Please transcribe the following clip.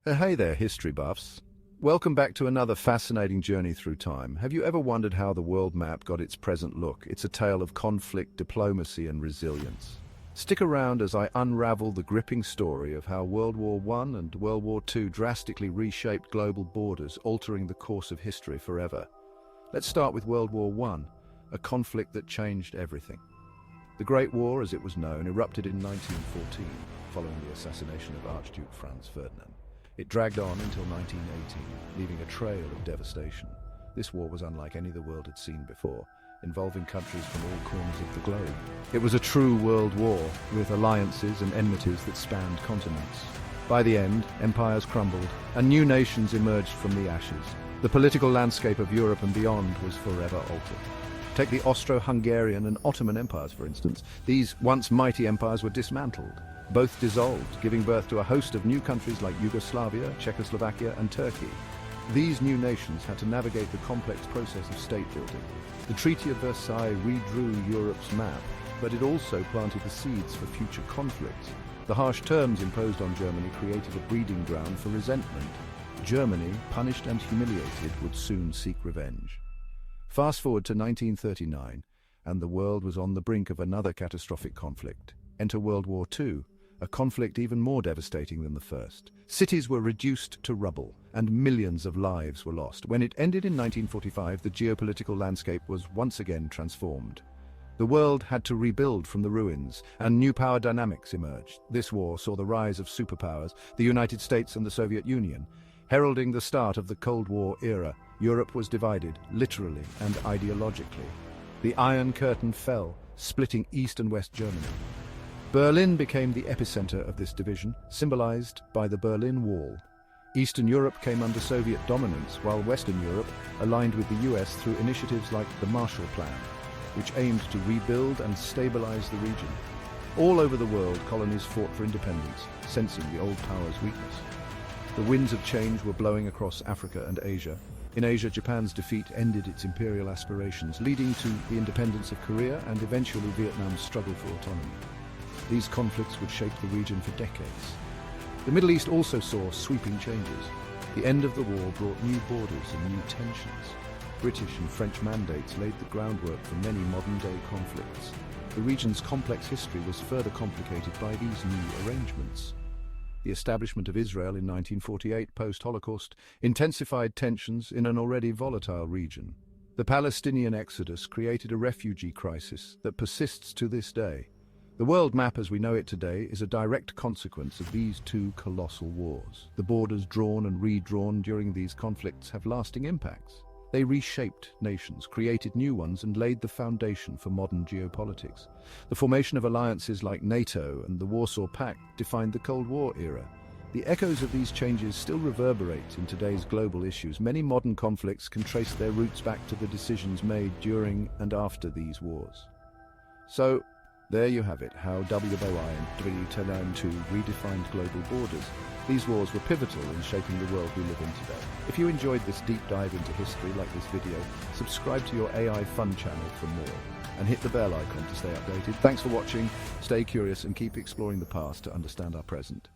Hey there, history buffs. Welcome back to another fascinating journey through time. Have you ever wondered how the world map got its present look? It's a tale of conflict, diplomacy, and resilience. Stick around as I unravel the gripping story of how World War I and World War II drastically reshaped global borders, altering the course of history forever. Let's start with World War I, a conflict that changed everything. The Great War, as it was known, erupted in 1914, following the assassination of Archduke Franz Ferdinand. It dragged on until 1918, leaving a trail of devastation. This war was unlike any the world had seen before, involving countries from all corners of the globe. It was a true world war, with alliances and enmities that spanned continents. By the end, empires crumbled, and new nations emerged from the ashes. The political landscape of Europe and beyond was forever altered. Take the Austro-Hungarian and Ottoman empires, for instance. These once mighty empires were dismantled. Both dissolved, giving birth to a host of new countries like Yugoslavia, Czechoslovakia, and Turkey. These new nations had to navigate the complex process of state building. The Treaty of Versailles redrew Europe's map, but it also planted the seeds for future conflicts. The harsh terms imposed on Germany created a breeding ground for resentment. Germany, punished and humiliated, would soon seek revenge. Fast forward to 1939, and the world was on the brink of another catastrophic conflict. Enter World War II. A conflict even more devastating than the first. Cities were reduced to rubble, and millions of lives were lost. When it ended in 1945, the geopolitical landscape was once again transformed. The world had to rebuild from the ruins, and new power dynamics emerged. This war saw the rise of superpowers, the United States and the Soviet Union. Heralding the start of the Cold War era, Europe was divided, literally and ideologically. The Iron Curtain fell, splitting East and West Germany. Berlin became the epicenter of this division, symbolized by the Berlin Wall. Eastern Europe came under Soviet dominance, while Western Europe aligned with the US through initiatives like the Marshall Plan, which aimed to rebuild and stabilize the region. All over the world, colonies fought for independence, sensing the old power's weakness. The winds of change were blowing across Africa and Asia. In Asia, Japan's defeat ended its imperial aspirations, leading to the independence of Korea and eventually Vietnam's struggle for autonomy. These conflicts would shape the region for decades. The Middle East also saw sweeping changes. The end of the war brought new borders and new tensions. British and French mandates laid the groundwork for many modern-day conflicts. The region's complex history was further complicated by these new arrangements. The establishment of Israel in 1948 post-Holocaust intensified tensions in an already volatile region. The Palestinian exodus created a refugee crisis that persists to this day. The world map as we know it today is a direct consequence of these two colossal wars. The borders drawn and redrawn during these conflicts have lasting impacts. They reshaped nations, created new ones, and laid the foundation for modern geopolitics. The formation of alliances like NATO and the Warsaw Pact defined the Cold War era. The echoes of these changes still reverberate in today's global issues. Many modern conflicts can trace their roots back to the decisions made during and after these wars. So, there you have it, how WWI and WWII redefined global borders. These wars were pivotal in shaping the world we live in today. If you enjoyed this deep dive into history like this video, subscribe to your AI Fun channel for more, and hit the bell icon to stay updated. Thanks for watching, stay curious and keep exploring the past to understand our present.